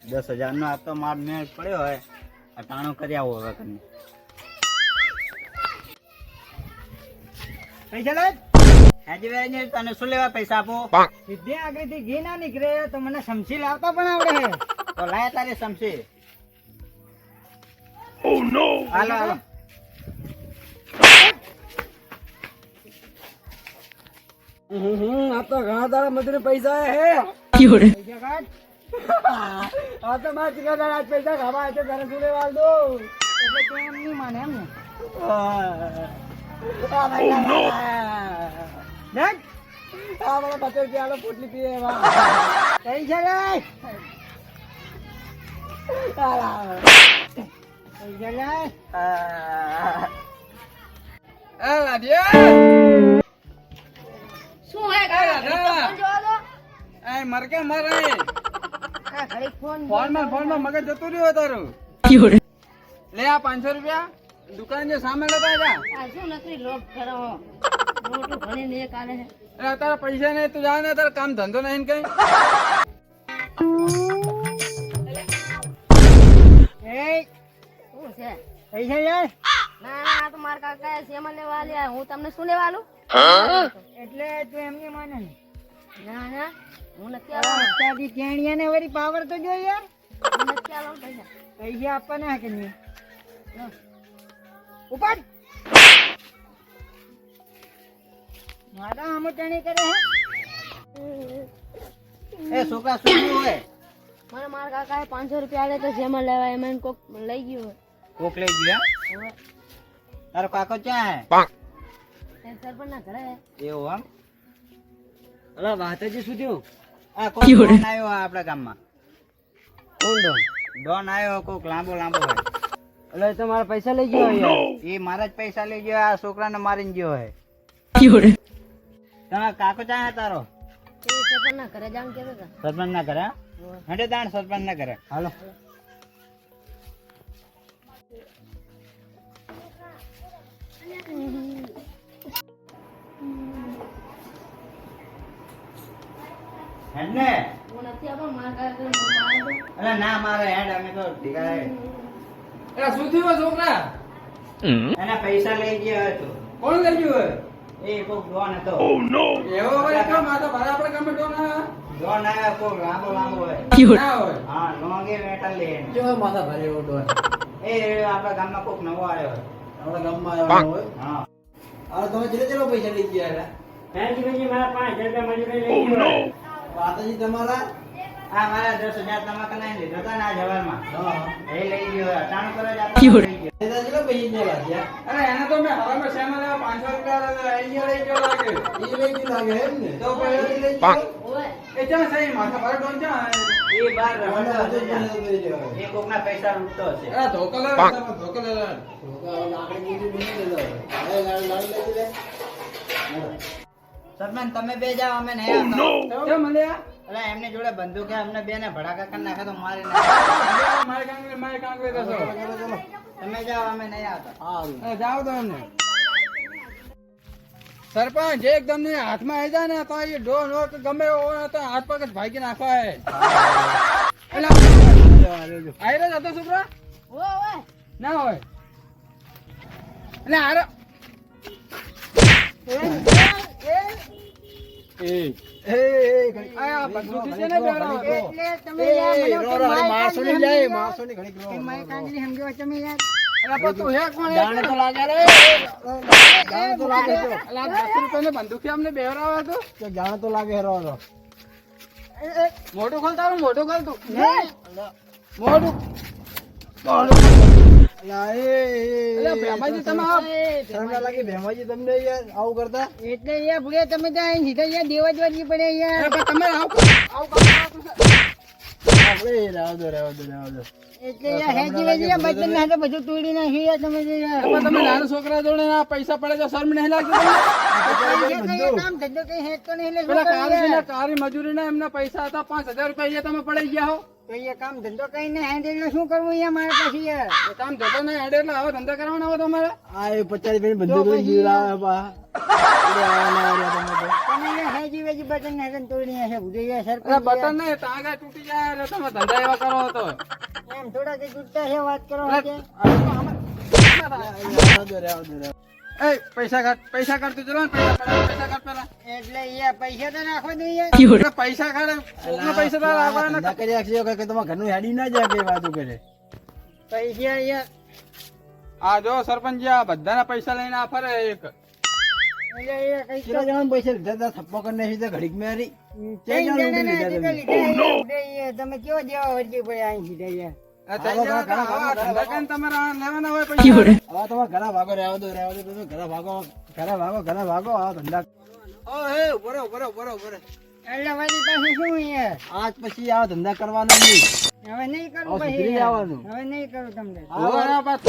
10,000 નો આ તો માર મેળ પડ્યો હોય ટાણો કરી આવો હવે કને પૈસા લે હાજી ભાઈ ને તને શું લેવા પૈસા આપો વિદ્યા આગળથી ઘી ના નીકળે તો મને સમસી લાવતા પણ આવડે હે તો લાય તારે સમસી ઓ નો હાલો હાલો આ તો ઘણા તારા મજૂરી પૈસા હે પૈસા કાઢ આ તો મારા ચિકાદાર આજ પૈસા ખાવા છે તારે શું લેવા દો એટલે તું એમ નહીં માને એમ ને મારા 50 રૂપિયા પોટલી પીએ પૈસા લે શું હે કાકા મરકે મરે ફોન માં મગજ જતું રહ્યું તારું લે આ 500 રૂપિયા દુકાન જે સામે લગાય જા આ શું નકરી લોક કરો મોટું ભણી ને કાલે હે અરે તારા પૈસા નહીં તું જા ને તારા કામ ધંધો નહીં કઈ શું છે પૈસા યાર ના આ તો માર કાકા સેમાં લેવા આલ્યા હું તમને શું લેવા આલું એટલે તું એમ નહીં માને ને ના ના હું નથી આલવાનો અત્યારથી કેણિયા ને વળી પાવર તો જો યાર હું નથી આલવાનો પૈસા પૈસા આપવાના કે નહીં ઉપાડ મારા આમ ટેણી કરે હે એ છોકરા શું હોય મને માર કાકાએ 500 રૂપિયા આલે તો જેમાં લેવા એમાં કોક લઈ ગયું કોક લઈ ગયા હવે તારો કાકો ક્યાં એ સરપંચ ના ઘરે હે હે એવું આમ અલા વાતજી શું થયું આ કોક ડોન આવ્યો આપણા ગામમાં કોણ ડોન ડોન આવ્યો કોક લાંબો લાંબો હોય એટલે તો મારા પૈસા લઈ ગયો યાર એ મારા જ પૈસા લઈ ગયો આ છોકરાને મારીને ગયો હે તમારા કાકો ક્યાં હે તારો એ સરપંચ ના ઘરે જાણ કેતો હતા સરપંચ ના કરે હંડે તાણ સરપંચ ના કરે હાલો હેડને હું નથી આપો માર કાકા મારે અરે ના મારે હેડ અમે તો ઠીકા હે એ શું થયું છોકરા એના પૈસા લઈ ગયો હતો કોણ લઈ ગયું એ કોક ડોન હતો એવો હોય તો મારા બરાબર ગામે ડોન આવ્યા ડોન આવ્યો કોક લાંબો લાંબો હોય ના હોય હા નોંગે મેટલ લે કેવો માથા ભરે એવો ડોન એ આપણા ગામમાં કોક નવો આવ્યો આપણા ગામમાં આવ્યો હોય હા આ તમે કેટલા પૈસા લઈ ગયા હેજી મારા 5,000 મજૂરી લઈ ગયો વાતજી તમારા આ મારા 10,000 તમા કનાઈ લીધા હતા ને આ જવારમાં એ લઈ ગયો અટાણું કરે જ લઈ ગયો કેટલા પૈસા લાગ્યા અરે એને તો મેં હવામાં શેમાં લેવા 500 રૂપિયા અહીંયા લઈ ગયો લાગે એ લઈ ગયો લાગે એમ ને તો પૈસા લઈ ગયો ઓય એ ચા સહી માથા ભરે ડોન ચા એ બાર એ કોકના પૈસા લૂટતો હશે અરે ધોકા લે લાકડી મૂકી બની લે સરપંચ તમે બે જાઓ અમે નહીં આવતા કેમ મળ્યા અરે એમની જોડે બંદૂક હે અમને બે ને ભડાકા કરી નાખે તો મારી નાખે મારે કાંગરે દસો તમે જાઓ અમે નહીં આવતા જાઓ તો એમને સરપંચ એકદમ ને હાથમાં આવી જાય ને તો એ ડોન હોય કે ગમે એવો હોય તો હાથ પગ જ ભાગી નાખવા હે એટલે આયરો જતો છોકરા ઓય ના હોય એટલે આરો જાણે તો લાગે મોટું ખોલ તારું મોટું ખોલ તું મોટું ભેમાજી તમને યાર આવું કરતા એટલે યાર ભૂલે તમે ત્યાં સીધા યાર દેવા જવાની પડે યાર તમે બધું તોડી નાખ્યું તમે નાના છોકરા જોડે પૈસા પડે તો શરમ નહીં લાગતી કામ ધંધો કઈ હેક તો નહીં કારી મજૂરી ના એમના પૈસા હતા 5,000 રૂપિયા તમે પડી ગયા હો કામ ધંધો કઈ ને હેન્ડલ શું કરવું મારે પછી કામ ધંધો ને હેન્ડલ હવે ધંધો કરવાનો હોય તમારે 50 રૂપિયા બંધો અરે બટન નહીં તાંગા તૂટી જાય એટલે તમે ધંધા એવા કરો તો એ પૈસા કાઢ તું ચલો ને પૈસા કાઢ પેલા એટલે પૈસા તો નાખો જોઈએ એટલે પૈસા કાઢે કોકના પૈસા તો લાવવાના ધંધા કરી રાખજો કે તમારા ઘરનું હેડી ના જાય કે વાતો કરે પૈસા આ જો સરપંચ આ બધાના પૈસા લઈને આ ફરે એક કેટલા જણા પૈસા લીધા હતા થપ્પો કરી નાખી તો ઘડીક માં હારી ક્યાં જણા લીધા તમે તમે કેવો દેવા વળગી પડ્યા અહીં સીધા આ ત્રણ જણા ધંધા કરીને તમારે આ લેવાના હોય પૈસા હવે તમારા ઘણા ભાગો રહેવા દો તમે ઘણા ભાગો આ ધંધા ઓ હે બરો એટલે વળી પાછું શું યાર આજ પછી આ ધંધા કરવાના નહીં હવે નહીં કરું હવે પછી સુધરી યાર. આવવાનું. હવે નહીં કરું તમને હવે આ બસ